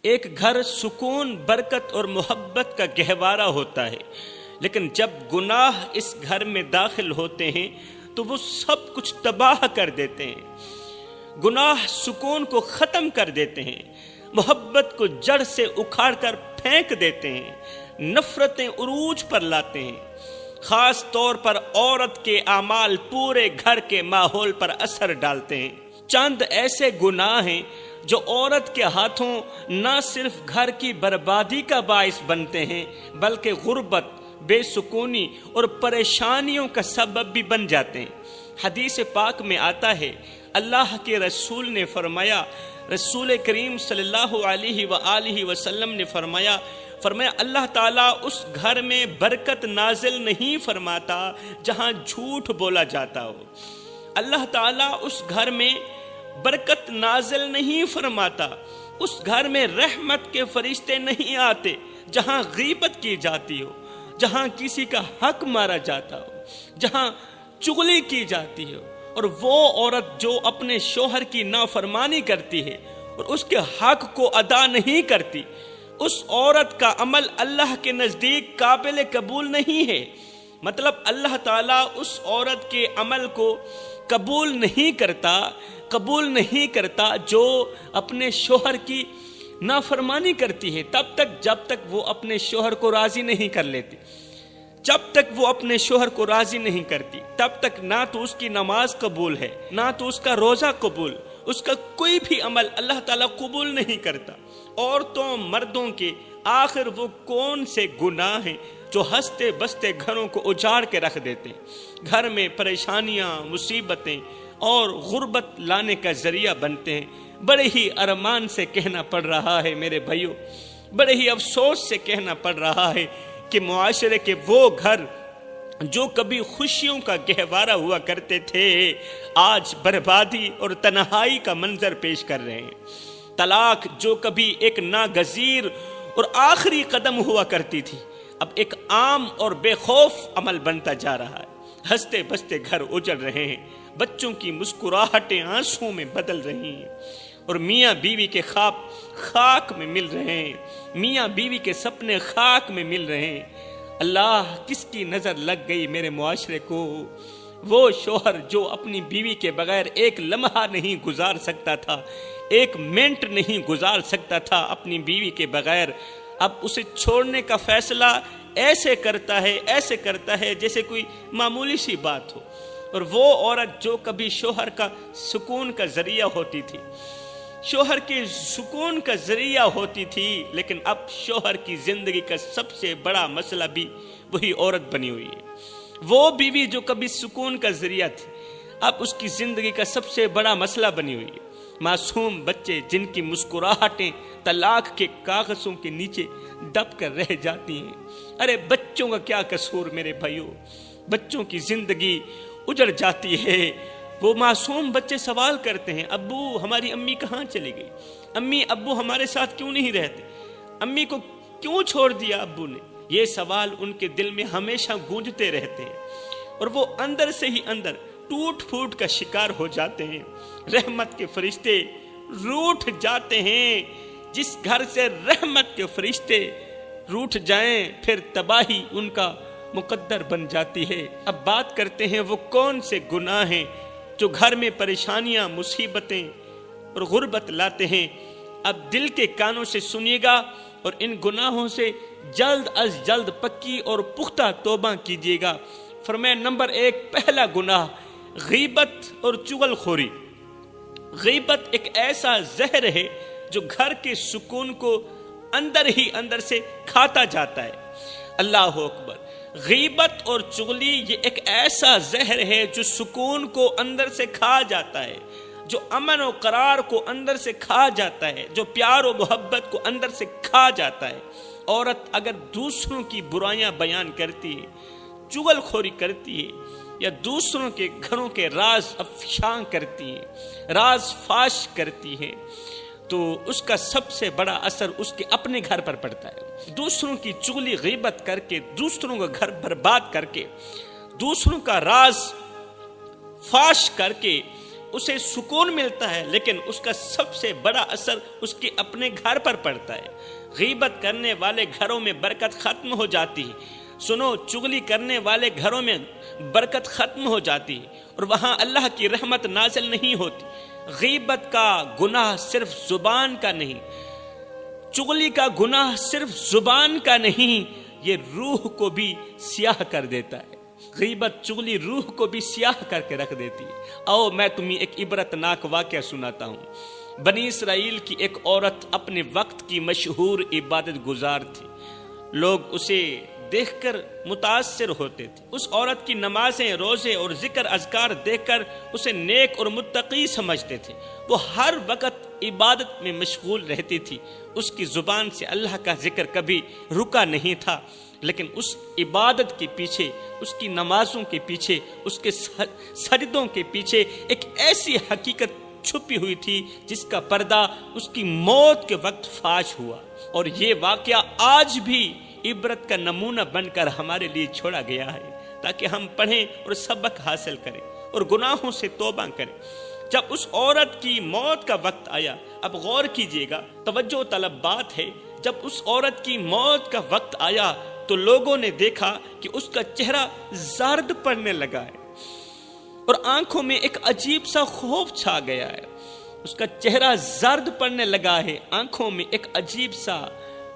ایک گھر سکون، برکت اور محبت کا گہوارہ ہوتا ہے، لیکن جب گناہ اس گھر میں داخل ہوتے ہیں تو وہ سب کچھ تباہ کر دیتے ہیں۔ گناہ سکون کو ختم کر دیتے ہیں، محبت کو جڑ سے اکھاڑ کر پھینک دیتے ہیں، نفرتیں عروج پر لاتے ہیں۔ خاص طور پر عورت کے اعمال پورے گھر کے ماحول پر اثر ڈالتے ہیں۔ چند ایسے گناہ ہیں جو عورت کے ہاتھوں نہ صرف گھر کی بربادی کا باعث بنتے ہیں بلکہ غربت، بے سکونی اور پریشانیوں کا سبب بھی بن جاتے ہیں۔ حدیث پاک میں آتا ہے، اللہ کے رسول نے فرمایا، رسول کریم صلی اللہ علیہ وآلہ وسلم نے فرمایا اللہ تعالیٰ اس گھر میں برکت نازل نہیں فرماتا جہاں جھوٹ بولا جاتا ہو۔ اللہ تعالیٰ اس گھر میں برکت نازل نہیں فرماتا، اس گھر میں رحمت کے فرشتے نہیں آتے جہاں غیبت کی جاتی ہو، جہاں کسی کا حق مارا جاتا ہو، جہاں چغلی کی جاتی ہو۔ اور وہ عورت جو اپنے شوہر کی نافرمانی کرتی ہے اور اس کے حق کو ادا نہیں کرتی، اس عورت کا عمل اللہ کے نزدیک قابل قبول نہیں ہے۔ مطلب اللہ تعالیٰ اس عورت کے عمل کو قبول نہیں کرتا جو اپنے شوہر کی نافرمانی کرتی ہے، تب تک جب تک وہ اپنے شوہر کو راضی نہیں کر لیتی، جب تک وہ اپنے شوہر کو راضی نہیں کرتی، تب تک نہ تو اس کی نماز قبول ہے، نہ تو اس کا روزہ قبول، اس کا کوئی بھی عمل اللہ تعالیٰ قبول نہیں کرتا۔ عورتوں مردوں کے آخر وہ کون سے گناہ ہیں جو ہنستے بستے گھروں کو اجاڑ کے رکھ دیتے ہیں، گھر میں پریشانیاں، مصیبتیں اور غربت لانے کا ذریعہ بنتے ہیں۔ بڑے ہی ارمان سے کہنا پڑ رہا ہے میرے بھائیوں، بڑے ہی افسوس سے کہنا پڑ رہا ہے کہ معاشرے کے وہ گھر جو کبھی خوشیوں کا گہوارہ ہوا کرتے تھے آج بربادی اور تنہائی کا منظر پیش کر رہے ہیں۔ طلاق جو کبھی ایک ناگزیر اور آخری قدم ہوا کرتی تھی اب ایک عام اور بے خوف عمل بنتا جا رہا ہے۔ ہنستے بستے گھر اجڑ رہے ہیں، بچوں کی مسکراہٹیں آنسوں میں بدل رہی ہیں، اور میاں بیوی کے خواب خاک میں مل رہے ہیں، میاں بیوی کے سپنے خاک میں مل رہے ہیں۔ اللہ، کس کی نظر لگ گئی میرے معاشرے کو؟ وہ شوہر جو اپنی بیوی کے بغیر ایک لمحہ نہیں گزار سکتا تھا، ایک منٹ نہیں گزار سکتا تھا اپنی بیوی کے بغیر، اب اسے چھوڑنے کا فیصلہ ایسے کرتا ہے جیسے کوئی معمولی سی بات ہو۔ اور وہ عورت جو کبھی شوہر کا سکون کا ذریعہ ہوتی تھی، شوہر کے سکون کا ذریعہ ہوتی تھی، لیکن اب شوہر کی زندگی کا سب سے بڑا مسئلہ بھی وہی عورت بنی ہوئی ہے۔ وہ بیوی جو کبھی سکون کا ذریعہ تھی اب اس کی زندگی کا سب سے بڑا مسئلہ بنی ہوئی ہے۔ معصوم بچے جن کی مسکراہٹیں طلاق کے کاغذوں کے نیچے دب کر رہ جاتی ہیں۔ ارے بچوں کا کیا قصور میرے بھائیوں، بچوں کی زندگی اجڑ جاتی ہے۔ وہ معصوم بچے سوال کرتے ہیں، ابو ہماری امی کہاں چلی گئی؟ امی ابو ہمارے ساتھ کیوں نہیں رہتے؟ امی کو کیوں چھوڑ دیا ابو نے؟ یہ سوال ان کے دل میں ہمیشہ گونجتے رہتے ہیں، اور وہ اندر سے ہی اندر ٹوٹ پھوٹ کا شکار ہو جاتے ہیں۔ رحمت کے فرشتے روٹھ جاتے ہیں۔ جس گھر سے رحمت کے فرشتے روٹھ جائیں پھر تباہی ان کا مقدر بن جاتی ہے۔ اب بات کرتے ہیں وہ کون سے گناہ ہیں جو گھر میں پریشانیاں، مصیبتیں اور غربت لاتے ہیں۔ اب دل کے کانوں سے سنیے گا اور ان گناہوں سے جلد از جلد پکی اور پختہ توبہ کیجیے گا۔ فرمایا نمبر 1، پہلا گناہ غیبت اور چغل خوری۔ غیبت ایک ایسا زہر ہے جو گھر کے سکون کو اندر ہی اندر سے کھاتا جاتا ہے۔ اللہ اکبر۔ غیبت اور چغلی یہ ایک ایسا زہر ہے جو سکون کو اندر سے کھا جاتا ہے، جو امن و قرار کو اندر سے کھا جاتا ہے، جو پیار و محبت کو اندر سے کھا جاتا ہے۔ عورت اگر دوسروں کی برائیاں بیان کرتی ہے، چغل خوری کرتی ہے، یا دوسروں کے گھروں کے راز افشاں کرتی ہے، راز فاش کرتی ہے، تو اس کا سب سے بڑا اثر اس کے اپنے گھر پر پڑتا ہے۔ دوسروں کی چغلی غیبت کر کے، دوسروں کا گھر برباد کر کے، دوسروں کا راز فاش کر کے اسے سکون ملتا ہے، لیکن اس کا سب سے بڑا اثر اس کے اپنے گھر پر پڑتا ہے۔ غیبت کرنے والے گھروں میں برکت ختم ہو جاتی ہے۔ سنو، چغلی کرنے والے گھروں میں برکت ختم ہو جاتی ہے اور وہاں اللہ کی رحمت نازل نہیں ہوتی۔ غیبت کا گناہ صرف زبان کا نہیں، چغلی کا گناہ صرف زبان کا نہیں، یہ روح کو بھی سیاہ کر دیتا ہے۔ غیبت چغلی روح کو بھی سیاہ کر کے رکھ دیتی ہے۔ آؤ میں تمہیں ایک عبرتناک واقعہ سناتا ہوں۔ بنی اسرائیل کی ایک عورت اپنے وقت کی مشہور عبادت گزار تھی۔ لوگ اسے دیکھ کر متاثر ہوتے تھے۔ اس عورت کی نمازیں، روزے اور ذکر اذکار دیکھ کر اسے نیک اور متقی سمجھتے تھے۔ وہ ہر وقت عبادت میں مشغول رہتی تھی۔ اس کی زبان سے اللہ کا ذکر کبھی رکا نہیں تھا، لیکن اس عبادت کے پیچھے، اس کی نمازوں کے پیچھے، اس کے سجدوں کے پیچھے ایک ایسی حقیقت چھپی ہوئی تھی جس کا پردہ اس کی موت کے وقت فاش ہوا۔ اور یہ واقعہ آج بھی عبرت کا نمونہ بن کر ہمارے لیے چھوڑا گیا ہے، تاکہ ہم پڑھیں اور سبق حاصل کریں اور گناہوں سے توبہ کریں۔ جب اس عورت کی موت کا وقت آیا، اب غور کیجئے گا، توجہ طلب بات ہے، جب اس عورت کی موت کا وقت آیا تو لوگوں نے دیکھا کہ اس کا چہرہ زرد پڑنے لگا ہے اور آنکھوں میں ایک عجیب سا خوف چھا گیا ہے۔ اس کا چہرہ زرد پڑنے لگا ہے، آنکھوں میں ایک عجیب سا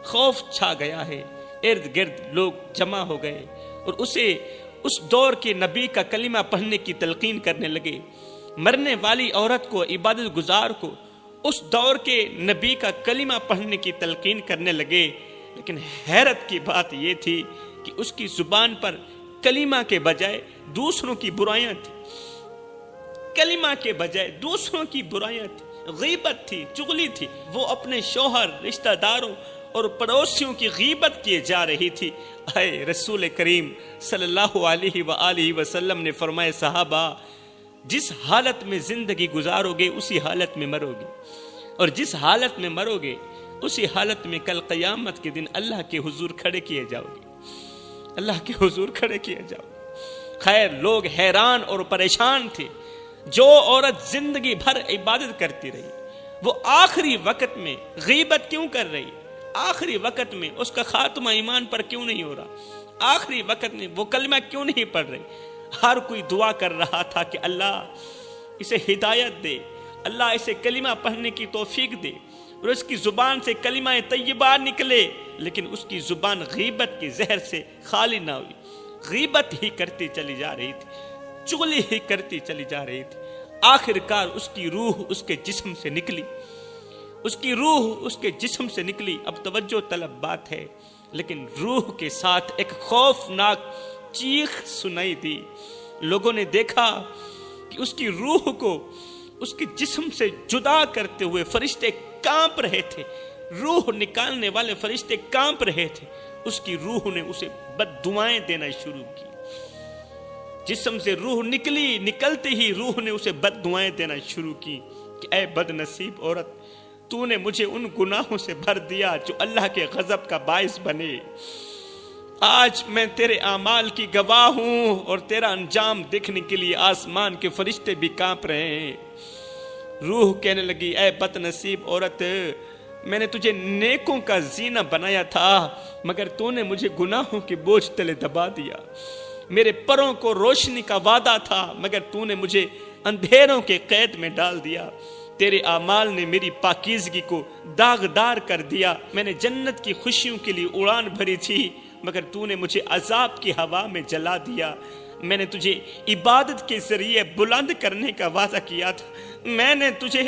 خوف چھا گیا ہے۔ ارد گرد لوگ جمع ہو گئے اور اسے اس دور کے نبی کا کلمہ پڑھنے کی تلقین کرنے لگے۔ مرنے والی عورت کو، عبادت گزار کو اس دور کے نبی کا کلمہ پڑھنے کی تلقین کرنے لگے، لیکن حیرت کی بات یہ تھی کہ اس کی زبان پر کلمہ کے بجائے دوسروں کی برائیاں تھیں۔ کلمہ کے بجائے دوسروں کی برائیاں تھیں، غیبت تھی، چغلی تھی۔ وہ اپنے شوہر، رشتہ داروں اور پڑوسیوں کی غیبت کیے جا رہی تھی۔ اے رسول کریم صلی اللہ علیہ وآلہ وسلم نے فرمایا، صحابہ، جس حالت میں زندگی گزارو گے اسی حالت میں مرو گے، اور جس حالت میں مرو گے اسی حالت میں کل قیامت کے دن اللہ کے حضور کھڑے کیے جاؤ گے، اللہ کے حضور کھڑے کیے جاؤ گے۔ خیر، لوگ حیران اور پریشان تھے۔ جو عورت زندگی بھر عبادت کرتی رہی، وہ آخری وقت میں غیبت کیوں کر رہی؟ آخری وقت میں اس کا خاتمہ ایمان پر کیوں نہیں ہو رہا؟ آخری وقت میں وہ کلمہ کیوں نہیں پڑھ رہی؟ ہر کوئی دعا کر رہا تھا کہ اللہ اسے ہدایت دے، اللہ اسے کلمہ پڑھنے کی توفیق دے اور اس کی زبان سے کلمہ طیبہ نکلے، لیکن اس کی زبان غیبت کے زہر سے خالی نہ ہوئی۔ غیبت ہی کرتی چلی جا رہی تھی، چغلی ہی کرتی چلی جا رہی تھی۔ آخر کار اس کی روح اس کے جسم سے نکلی، اس کی روح اس کے جسم سے نکلی۔ اب توجہ طلب بات ہے، لیکن روح کے ساتھ ایک خوفناک چیخ سنائی دی۔ لوگوں نے دیکھا کہ اس کی روح کو اس کے جسم سے جدا کرتے ہوئے فرشتے کانپ رہے تھے، روح نکالنے والے فرشتے کانپ رہے تھے۔ اس کی روح نے اسے بد دعائیں دینا شروع کی۔ جسم سے روح نکلی، نکلتے ہی روح نے اسے بد دعائیں دینا شروع کی کہ اے بد نصیب عورت، تو نے مجھے ان گناہوں سے بھر دیا جو اللہ کے غضب کا باعث بنے۔ آج میں تیرے اعمال کی گواہ ہوں اور تیرا انجام دیکھنے کے لیے آسمان کے فرشتے بھی کانپ رہے ہیں۔ روح کہنے لگی، اے بد نصیب عورت، میں نے تجھے نیکوں کا زینہ بنایا تھا، مگر تو نے مجھے گناہوں کے بوجھ تلے دبا دیا۔ میرے پروں کو روشنی کا وعدہ تھا، مگر تو نے مجھے اندھیروں کے قید میں ڈال دیا۔ تیرے اعمال نے میری پاکیزگی کو داغدار کر دیا۔ میں نے جنت کی خوشیوں کے لیے اڑان بھری تھی، مگر تو نے مجھے عذاب کی ہوا میں جلا دیا۔ میں نے تجھے عبادت کے ذریعے بلند کرنے کا وعدہ کیا تھا، میں نے تجھے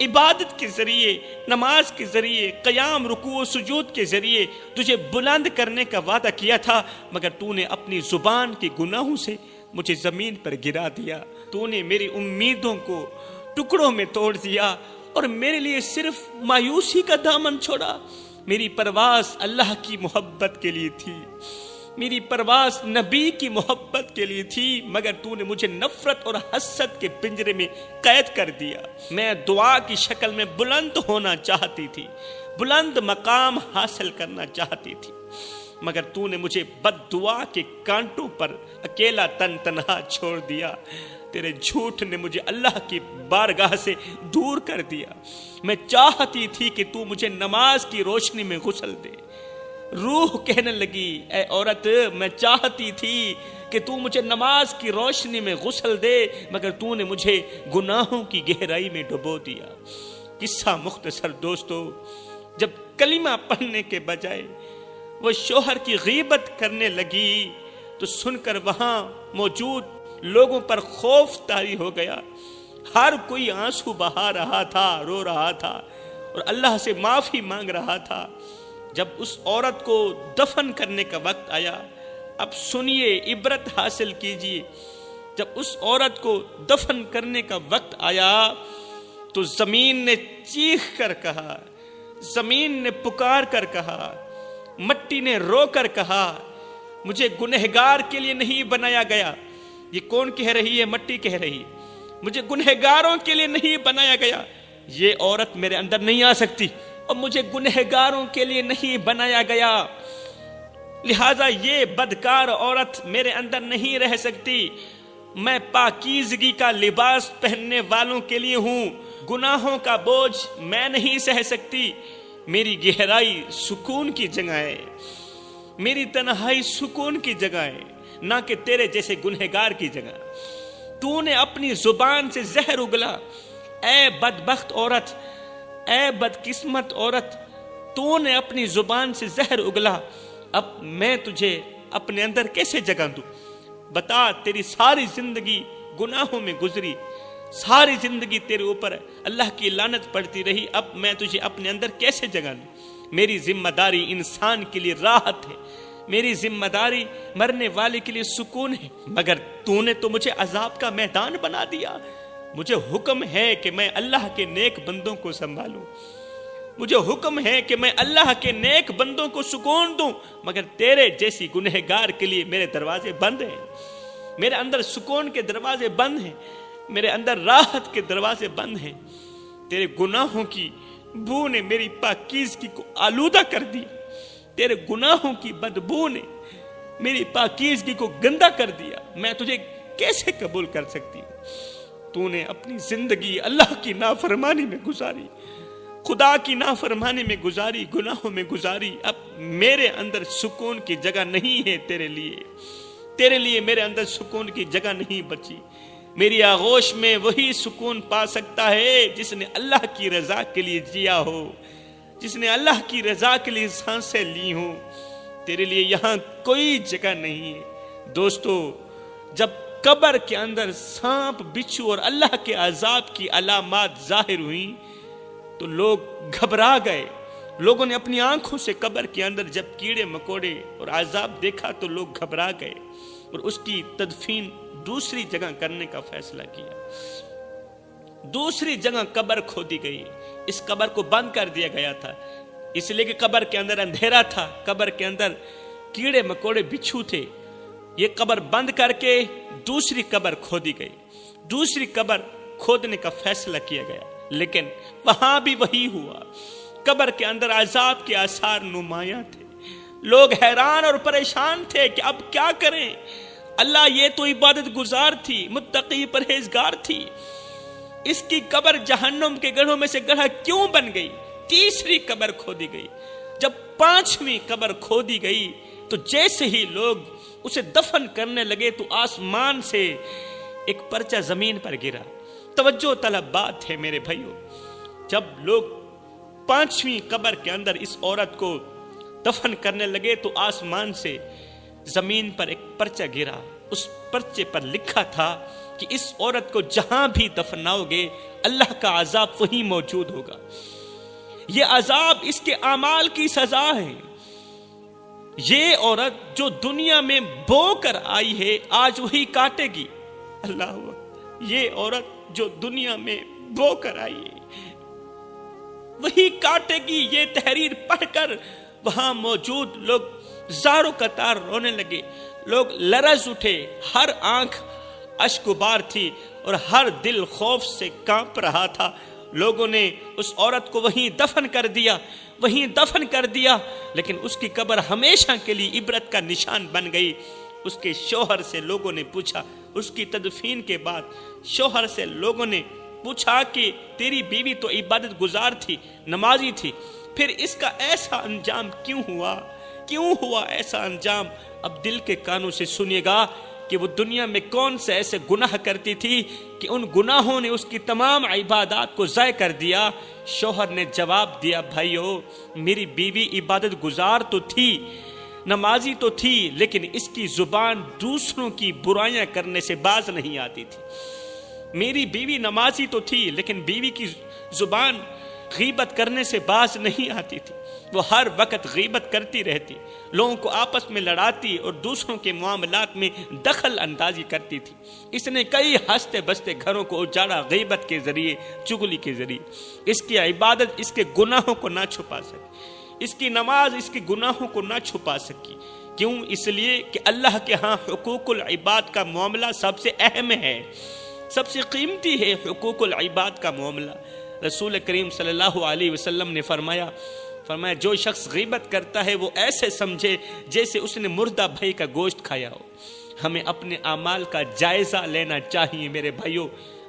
عبادت کے ذریعے، نماز کے ذریعے، قیام، رکوع و سجود کے ذریعے تجھے بلند کرنے کا وعدہ کیا تھا، مگر تو نے اپنی زبان کے گناہوں سے مجھے زمین پر گرا دیا۔ تو نے میری امیدوں کو ٹکڑوں میں توڑ دیا اور میرے لیے صرف مایوسی کا دامن چھوڑا۔ میری پرواز اللہ کی محبت کے لیے تھی، میری پرواز نبی کی محبت کے لیے تھی، مگر تو نے مجھے نفرت اور حسد کے پنجرے میں قید کر دیا۔ میں دعا کی شکل میں بلند ہونا چاہتی تھی، بلند مقام حاصل کرنا چاہتی تھی، مگر تو نے مجھے بد دعا کے کانٹوں پر اکیلا تن تنہا چھوڑ دیا. تیرے جھوٹ نے مجھے اللہ کی بارگاہ سے دور کر دیا. میں چاہتی تھی کہ تو مجھے نماز کی روشنی میں غسل دے. روح کہنے لگی اے عورت میں چاہتی تھی کہ تو مجھے نماز کی روشنی میں غسل دے مگر تو نے مجھے گناہوں کی گہرائی میں ڈبو دیا. قصہ مختصر دوستو، جب کلمہ پڑھنے کے بجائے وہ شوہر کی غیبت کرنے لگی تو سن کر وہاں موجود لوگوں پر خوف طاری ہو گیا. ہر کوئی آنسو بہا رہا تھا، رو رہا تھا اور اللہ سے معافی مانگ رہا تھا. جب اس عورت کو دفن کرنے کا وقت آیا، اب سنیے، عبرت حاصل کیجیے. جب اس عورت کو دفن کرنے کا وقت آیا تو زمین نے چیخ کر کہا، زمین نے پکار کر کہا، مٹی نے رو کر کہا مجھے گنہگار کے لیے نہیں بنایا گیا. یہ کون کہہ رہی ہے؟ مٹی کہہ رہی ہے. مجھے گنہگاروں کے لیے نہیں بنایا گیا. یہ عورت میرے اندر نہیں آ سکتی اور مجھے گنہگاروں کے لیے نہیں بنایا گیا، لہذا یہ بدکار عورت میرے اندر نہیں رہ سکتی. میں پاکیزگی کا لباس پہننے والوں کے لیے ہوں. گناہوں کا بوجھ میں نہیں سہ سکتی. میری گہرائی سکون کی جگہ ہے، میری تنہائی سکون کی جگہ ہے، نہ کہ تیرے جیسے گنہگار کی جگہ. تو نے اپنی زبان سے زہر اگلا. اے بدبخت عورت، اے بدقسمت عورت، تو نے اپنی زبان سے زہر اگلا. اب میں تجھے اپنے اندر کیسے جگہ دوں؟ بتا، تیری ساری زندگی گناہوں میں گزری، ساری زندگی تیرے اوپر اللہ کی لعنت پڑتی رہی. اب میں تجھے اپنے اندر کیسے جگہ دوں؟ میری ذمہ داری انسان کے لیے راحت ہے، میری ذمہ داری مرنے والے کے لیے سکون ہے، مگر تو نے تو مجھے عذاب کا میدان بنا دیا. مجھے حکم ہے کہ میں اللہ کے نیک بندوں کو سنبھالوں، مجھے حکم ہے کہ میں اللہ کے نیک بندوں کو سکون دوں، مگر تیرے جیسی گنہگار کے لیے میرے دروازے بند ہیں. میرے اندر سکون کے دروازے بند ہیں، میرے اندر راحت کے دروازے بند ہیں. تیرے گناہوں کی بو نے میری پاکیزگی کو آلودہ کر دیا. تیرے گناہوں کی بدبو نے میری پاکیزگی کو گندا کر دیا. میں تجھے کیسے قبول کر سکتی ہوں؟ تو نے اپنی زندگی اللہ کی نافرمانی میں گزاری، خدا کی نافرمانی میں گزاری، گناہوں میں گزاری. اب میرے اندر سکون کی جگہ نہیں ہے. تیرے لیے میرے اندر سکون کی جگہ نہیں بچی. میری آغوش میں وہی سکون پا سکتا ہے جس نے اللہ کی رضا کے لیے جیا ہو، جس نے اللہ کی رضا کے لیے سانسیں لی ہوں. تیرے لیے یہاں کوئی جگہ نہیں ہے. دوستو، جب قبر کے اندر سانپ، بچھو اور اللہ کے عذاب کی علامات ظاہر ہوئیں تو لوگ گھبرا گئے. لوگوں نے اپنی آنکھوں سے قبر کے اندر جب کیڑے مکوڑے اور عذاب دیکھا تو لوگ گھبرا گئے اور اس کی تدفین دوسری جگہ کرنے کا فیصلہ کیا. دوسری جگہ قبر کھودی گئی. اس قبر کو بند کر دیا گیا تھا اس لیے کہ قبر کے اندر اندھیرا تھا، قبر کے اندر کیڑے مکوڑے بچھو تھے. یہ قبر بند کر کے دوسری قبر کھودی گئی. دوسری قبر کھودنے کا فیصلہ کیا گیا، لیکن وہاں بھی وہی ہوا. قبر کے اندر عذاب کے آثار نمایاں تھے. لوگ حیران اور پریشان تھے کہ اب کیا کریں. اللہ، یہ تو عبادت گزار تھی، متقی پرہیزگار تھی، اس کی قبر جہنم کے گڑھوں میں سے گڑھا کیوں بن گئی؟ تیسری قبر کھودی گئی. جب پانچویں قبر کھودی گئی تو جیسے ہی لوگ اسے دفن کرنے لگے تو آسمان سے ایک پرچہ زمین پر گرا. توجہ طلب بات ہے میرے بھائیوں. جب لوگ پانچویں قبر کے اندر اس عورت کو دفن کرنے لگے تو آسمان سے زمین پر ایک پرچہ گرا. اس پرچے پر لکھا تھا کہ اس عورت کو جہاں بھی دفناؤ گے اللہ کا عذاب وہیں موجود ہوگا. یہ عذاب اس کے اعمال کی سزا ہے. یہ عورت جو دنیا میں بو کر آئی ہے آج وہی کاٹے گی. اللہ اکبر. یہ عورت جو دنیا میں بو کر آئی ہے وہی کاٹے گی. یہ تحریر پڑھ کر وہاں موجود لوگ زاروں قطار رونے لگے. لوگ لرز اٹھے. ہر آنکھ اشکبار تھی اور ہر دل خوف سے کانپ رہا تھا. لوگوں نے اس عورت کو وہیں دفن کر دیا. وہیں دفن کر دیا، لیکن اس کی قبر ہمیشہ کے لیے عبرت کا نشان بن گئی۔ اس کے شوہر سے لوگوں نے پوچھا، اس کی تدفین کے بعد شوہر سے لوگوں نے پوچھا کہ تیری بیوی تو عبادت گزار تھی، نمازی تھی، پھر اس کا ایسا انجام کیوں ہوا ایسا انجام؟ اب دل کے کانوں سے سنیے گا کہ وہ دنیا میں کون سے ایسے گناہ کرتی تھی کہ ان گناہوں نے اس کی تمام عبادات کو ضائع کر دیا۔ شوہر نے جواب دیا، بھائیو میری بیوی عبادت گزار تو تھی، نمازی تو تھی، لیکن اس کی زبان دوسروں کی برائیاں کرنے سے باز نہیں آتی تھی۔ میری بیوی نمازی تو تھی، لیکن بیوی کی زبان غیبت کرنے سے باز نہیں آتی تھی۔ وہ ہر وقت غیبت کرتی رہتی، لوگوں کو آپس میں لڑاتی اور دوسروں کے معاملات میں دخل اندازی کرتی تھی۔ اس نے کئی ہنستے بستے گھروں کو اجاڑا، غیبت کے ذریعے، چغلی کے ذریعے۔ اس کی عبادت اس کے گناہوں کو نہ چھپا سکی، اس کی نماز اس کے گناہوں کو نہ چھپا سکی۔ کیوں؟ اس لیے کہ اللہ کے ہاں حقوق العباد کا معاملہ سب سے اہم ہے، سب سے قیمتی ہے حقوق العباد کا معاملہ۔ رسول کریم صلی اللہ علیہ وسلم نے فرمایا جو شخص غیبت کرتا ہے وہ ایسے سمجھے جیسے اس نے مردہ بھائی کا گوشت کھایا ہو۔ ہمیں اپنے اعمال کا جائزہ لینا چاہیے میرے بھائیوں،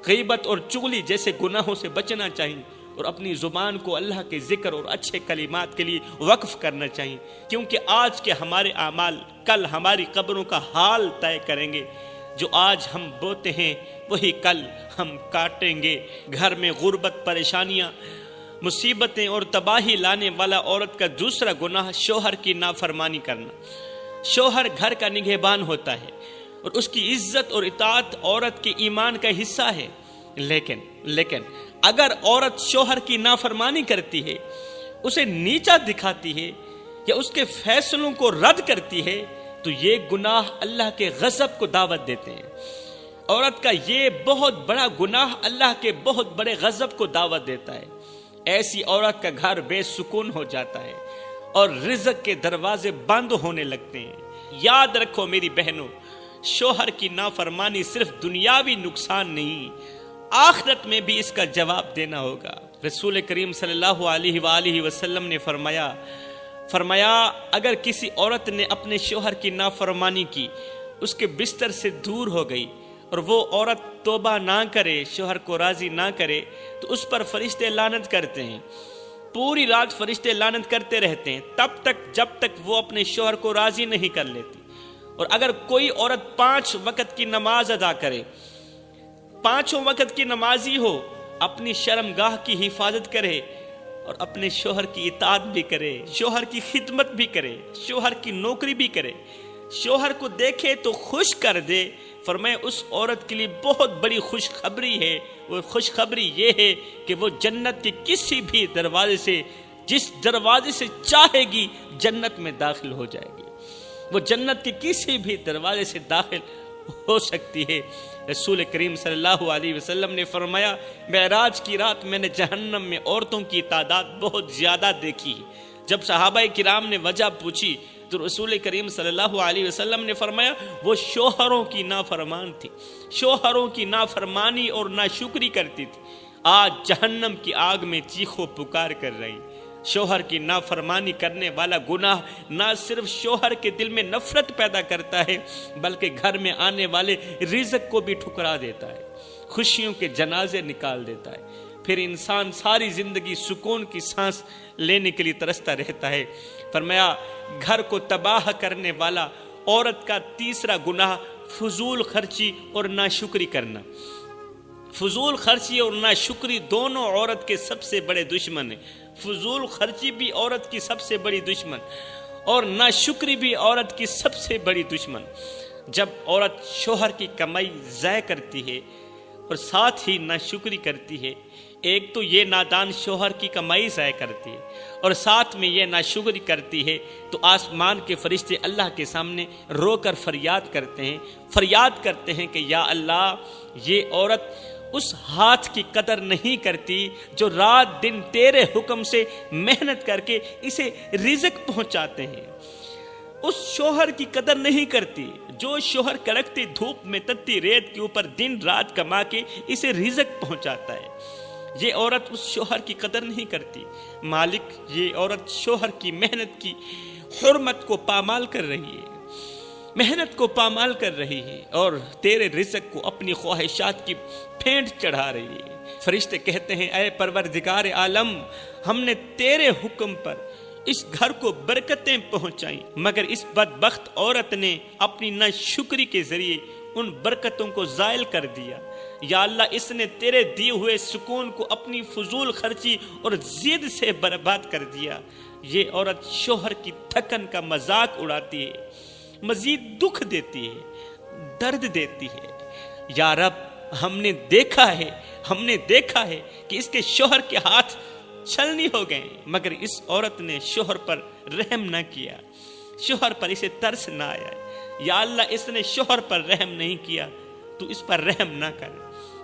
غیبت اور چغلی جیسے گناہوں سے بچنا چاہیے، اور اپنی زبان کو اللہ کے ذکر اور اچھے کلمات کے لیے وقف کرنا چاہیے، کیونکہ آج کے ہمارے اعمال کل ہماری قبروں کا حال طے کریں گے۔ جو آج ہم بوتے ہیں وہی کل ہم کاٹیں گے۔ گھر میں غربت، پریشانیاں، مصیبتیں اور تباہی لانے والا عورت کا دوسرا گناہ شوہر کی نافرمانی کرنا۔ شوہر گھر کا نگہبان ہوتا ہے اور اس کی عزت اور اطاعت عورت کے ایمان کا حصہ ہے، لیکن اگر عورت شوہر کی نافرمانی کرتی ہے، اسے نیچا دکھاتی ہے یا اس کے فیصلوں کو رد کرتی ہے تو یہ گناہ اللہ کے غضب کو دعوت دیتے ہیں۔ عورت کا یہ بہت بڑا گناہ اللہ کے بہت بڑے غضب کو دعوت دیتا ہے۔ ایسی عورت کا گھر بے سکون ہو جاتا ہے اور رزق کے دروازے بند ہونے لگتے ہیں۔ یاد رکھو میری بہنوں، شوہر کی نافرمانی صرف دنیاوی نقصان نہیں، آخرت میں بھی اس کا جواب دینا ہوگا۔ رسول کریم صلی اللہ علیہ وآلہ وسلم نے فرمایا اگر کسی عورت نے اپنے شوہر کی نافرمانی کی، اس کے بستر سے دور ہو گئی اور وہ عورت توبہ نہ کرے، شوہر کو راضی نہ کرے، تو اس پر فرشتے لعنت کرتے ہیں۔ پوری رات فرشتے لعنت کرتے رہتے ہیں جب تک وہ اپنے شوہر کو راضی نہیں کر لیتی۔ اور اگر کوئی عورت 5 وقت کی نماز ادا کرے، 5 وقت کی نمازی ہو، اپنی شرمگاہ کی حفاظت کرے اور اپنے شوہر کی اطاعت بھی کرے، شوہر کی خدمت بھی کرے، شوہر کی نوکری بھی کرے، شوہر کو دیکھے تو خوش کر دے، فرمائے اس عورت کے لیے بہت بڑی خوشخبری ہے۔ وہ خوشخبری یہ ہے کہ وہ جنت کے کسی بھی دروازے سے، جس دروازے سے چاہے گی جنت میں داخل ہو جائے گی، وہ جنت کے کسی بھی دروازے سے داخل ہو سکتی ہے۔ رسول کریم صلی اللہ علیہ وسلم نے فرمایا معراج کی رات میں نے جہنم میں عورتوں کی تعداد بہت زیادہ دیکھی۔ جب صحابہ کرام نے وجہ پوچھی تو رسول کریم صلی اللہ علیہ وسلم نے فرمایا وہ شوہروں کی نافرمان تھی، شوہروں کی نافرمانی اور ناشکری کرتی تھی، آج جہنم کی آگ میں چیخو پکار کر رہی۔ شوہر کی نافرمانی کرنے والا گناہ نہ صرف شوہر کے دل میں نفرت پیدا کرتا ہے بلکہ گھر میں آنے والے رزق کو بھی ٹھکرا دیتا ہے، خوشیوں کے جنازے نکال دیتا ہے، پھر انسان ساری زندگی سکون کی سانس لینے کے لیے ترستا رہتا ہے۔ فرمایا گھر کو تباہ کرنے والا عورت کا تیسرا گناہ فضول خرچی اور ناشکری کرنا۔ فضول خرچی اور ناشکری دونوں عورت کے سب سے بڑے دشمن ہیں۔ فضول خرچی بھی عورت کی سب سے بڑی دشمن اور ناشکری بھی عورت کی سب سے بڑی دشمن۔ جب عورت شوہر کی کمائی ضائع کرتی ہے اور ساتھ ہی ناشکری کرتی ہے، ایک تو یہ نادان شوہر کی کمائی ضائع کرتی ہے اور ساتھ میں یہ ناشکری کرتی ہے، تو آسمان کے فرشتے اللہ کے سامنے رو کر فریاد کرتے ہیں کہ یا اللہ یہ عورت اس ہاتھ کی قدر نہیں کرتی جو رات دن تیرے حکم سے محنت کر کے اسے رزق پہنچاتے ہیں، اس شوہر کی قدر نہیں کرتی جو شوہر کڑکتی دھوپ میں تتی ریت کے اوپر دن رات کما کے اسے رزق پہنچاتا ہے۔ یہ عورت اس شوہر کی قدر نہیں کرتی۔ مالک، یہ عورت شوہر کی محنت کی حرمت کو پامال کر رہی ہے، محنت کو پامال کر رہی ہے، اور تیرے رزق کو اپنی خواہشات کی پھینٹ چڑھا رہی ہے۔ فرشتے کہتے ہیں اے پروردگار عالم، ہم نے تیرے حکم پر اس گھر کو برکتیں پہنچائیں، مگر اس بدبخت عورت نے اپنی ناشکری کے ذریعے ان برکتوں کو زائل کر دیا۔ یا اللہ، اس نے تیرے دیے ہوئے سکون کو اپنی فضول خرچی اور ضد سے برباد کر دیا۔ یہ عورت شوہر کی تھکن کا مذاق اڑاتی ہے، مزید دکھ دیتی ہے، درد دیتی ہے۔ یا رب، ہم نے دیکھا ہے کہ اس کے شوہر کے ہاتھ چھلنی ہو گئے، مگر اس عورت نے شوہر پر رحم نہ کیا، شوہر پر اسے ترس نہ آیا۔ یا اللہ، اس نے شوہر پر رحم نہیں کیا، تو اس پر رحم نہ کر۔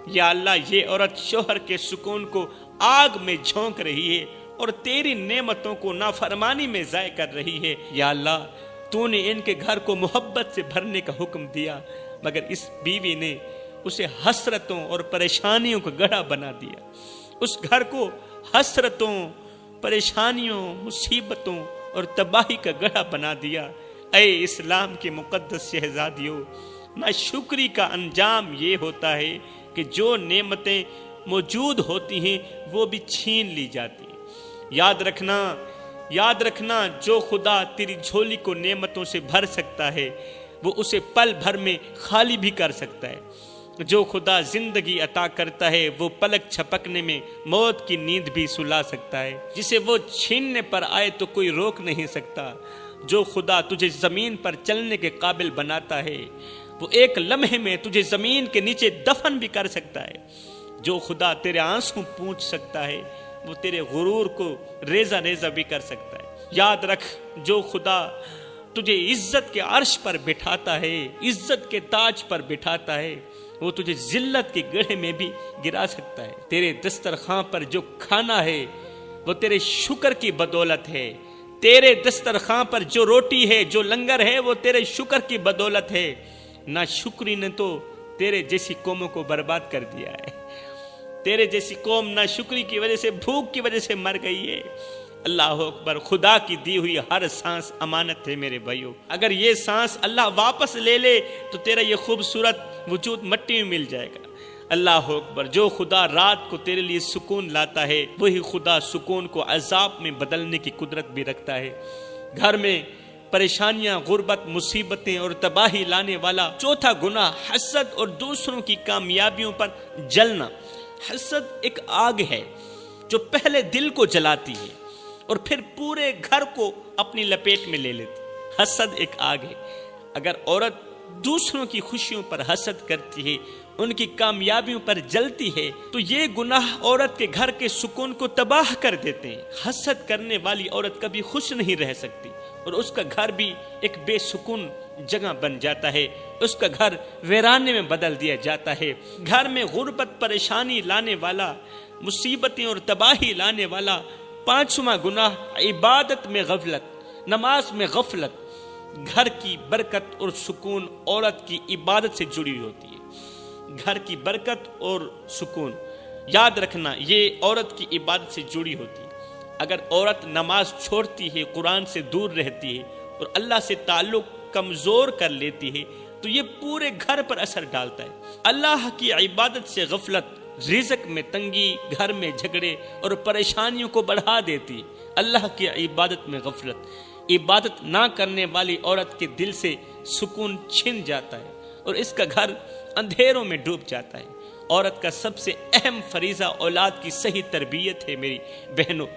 یا اللہ، یہ عورت شوہر کے سکون کو آگ میں جھونک رہی ہے اور تیری نعمتوں کو نافرمانی میں ضائع کر رہی ہے۔ یا اللہ، تو نے ان کے گھر کو محبت سے بھرنے کا حکم دیا، مگر اس بیوی نے اسے حسرتوں اور پریشانیوں کا گڑھا بنا دیا۔ اس گھر کو حسرتوں، پریشانیوں، مصیبتوں اور تباہی کا گڑھا بنا دیا۔ اے اسلام کے مقدس شہزادیوں، ناشکری کا انجام یہ ہوتا ہے کہ جو نعمتیں موجود ہوتی ہیں وہ بھی چھین لی جاتی ہیں۔ یاد رکھنا، جو خدا تیری جھولی کو نعمتوں سے بھر سکتا ہے وہ اسے پل بھر میں خالی بھی کر سکتا ہے۔ جو خدا زندگی عطا کرتا ہے وہ پلک چھپکنے میں موت کی نیند بھی سلا سکتا ہے۔ جسے وہ چھیننے پر آئے تو کوئی روک نہیں سکتا۔ جو خدا تجھے زمین پر چلنے کے قابل بناتا ہے وہ ایک لمحے میں تجھے زمین کے نیچے دفن بھی کر سکتا ہے۔ جو خدا تیرے آنسو پونچھ سکتا ہے وہ تیرے غرور کو ریزہ ریزہ بھی کر سکتا ہے۔ یاد رکھ، جو خدا تجھے عزت کے عرش پر بٹھاتا ہے، عزت کے تاج پر بٹھاتا ہے، وہ تجھے ذلت کے گڑھے میں بھی گرا سکتا ہے۔ تیرے دسترخوان پر جو کھانا ہے وہ تیرے شکر کی بدولت ہے۔ تیرے دسترخوان پر جو روٹی ہے، جو لنگر ہے، وہ تیرے شکر کی بدولت ہے۔ ناشکری نے تو تیرے جیسی قوموں کو برباد کر دیا ہے۔ تیرے جیسی قوم ناشکری کی وجہ سے، بھوک کی وجہ سے مر گئی ہے۔ اللہ اکبر، خدا کی دی ہوئی ہر سانس امانت ہے میرے بھائیوں۔ اگر یہ سانس اللہ واپس لے لے تو تیرا یہ خوبصورت وجود مٹی میں مل جائے گا۔ اللہ اکبر، جو خدا رات کو تیرے لیے سکون لاتا ہے وہی خدا سکون کو عذاب میں بدلنے کی قدرت بھی رکھتا ہے۔ گھر میں پریشانیاں، غربت، مصیبتیں اور تباہی لانے والا چوتھا گناہ حسد اور دوسروں کی کامیابیوں پر جلنا۔ حسد ایک آگ ہے جو پہلے دل کو جلاتی ہے اور پھر پورے گھر کو اپنی لپیٹ میں لے لیتی۔ حسد ایک آگ ہے۔ اگر عورت دوسروں کی خوشیوں پر حسد کرتی ہے، ان کی کامیابیوں پر جلتی ہے، تو یہ گناہ عورت کے گھر کے سکون کو تباہ کر دیتے ہیں۔ حسد کرنے والی عورت کبھی خوش نہیں رہ سکتی اور اس کا گھر بھی ایک بے سکون جگہ بن جاتا ہے، اس کا گھر ویرانے میں بدل دیا جاتا ہے۔ گھر میں غربت، پریشانی لانے والا، مصیبتیں اور تباہی لانے والا پانچواں گناہ عبادت میں غفلت، نماز میں غفلت۔ گھر کی برکت اور سکون عورت کی عبادت سے جڑی ہوتی ہے۔ گھر کی برکت اور سکون، یاد رکھنا، یہ عورت کی عبادت سے جڑی ہوتی ہے۔ اگر عورت نماز چھوڑتی ہے، قرآن سے دور رہتی ہے اور اللہ سے تعلق کمزور کر لیتی ہے تو یہ پورے گھر پر اثر ڈالتا ہے۔ اللہ کی عبادت سے غفلت رزق میں تنگی، گھر میں جھگڑے اور پریشانیوں کو بڑھا دیتی ہے۔ اللہ کی عبادت میں غفلت، عبادت نہ کرنے والی عورت کے دل سے سکون چھن جاتا ہے اور اس کا گھر اندھیروں میں ڈوب جاتا ہے۔ عورت کا سب سے اہم فریضہ اولاد کی صحیح تربیت ہے میری بہنوں،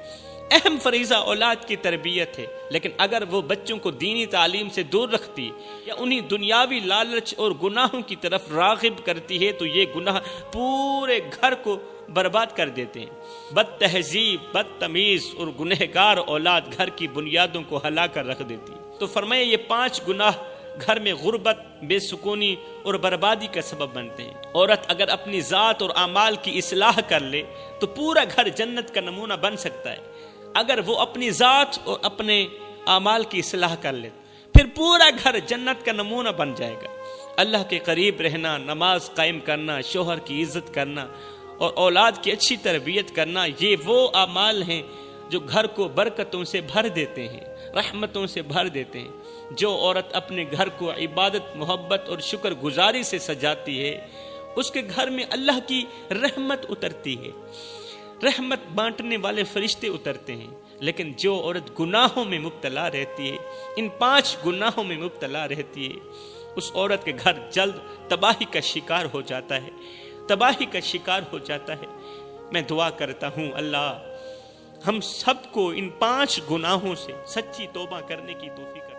اہم فریضہ اولاد کی تربیت ہے۔ لیکن اگر وہ بچوں کو دینی تعلیم سے دور رکھتی یا انہیں دنیاوی لالچ اور گناہوں کی طرف راغب کرتی ہے تو یہ گناہ پورے گھر کو برباد کر دیتے ہیں۔ بد تہذیب، بد تمیز اور گنہگار اولاد گھر کی بنیادوں کو ہلا کر رکھ دیتی ہے۔ تو فرمایا یہ 5 گناہ گھر میں غربت، بے سکونی اور بربادی کا سبب بنتے ہیں۔ عورت اگر اپنی ذات اور اعمال کی اصلاح کر لے تو پورا گھر جنت کا نمونہ بن سکتا ہے۔ اگر وہ اپنی ذات اور اپنے اعمال کی اصلاح کر لے پھر پورا گھر جنت کا نمونہ بن جائے گا۔ اللہ کے قریب رہنا، نماز قائم کرنا، شوہر کی عزت کرنا اور اولاد کی اچھی تربیت کرنا، یہ وہ اعمال ہیں جو گھر کو برکتوں سے بھر دیتے ہیں، رحمتوں سے بھر دیتے ہیں۔ جو عورت اپنے گھر کو عبادت، محبت اور شکر گزاری سے سجاتی ہے، اس کے گھر میں اللہ کی رحمت اترتی ہے، رحمت بانٹنے والے فرشتے اترتے ہیں۔ لیکن جو عورت گناہوں میں مبتلا رہتی ہے، ان 5 گناہوں میں مبتلا رہتی ہے، اس عورت کے گھر جلد تباہی کا شکار ہو جاتا ہے، تباہی کا شکار ہو جاتا ہے۔ میں دعا کرتا ہوں اللہ ہم سب کو ان 5 گناہوں سے سچی توبہ کرنے کی توفیق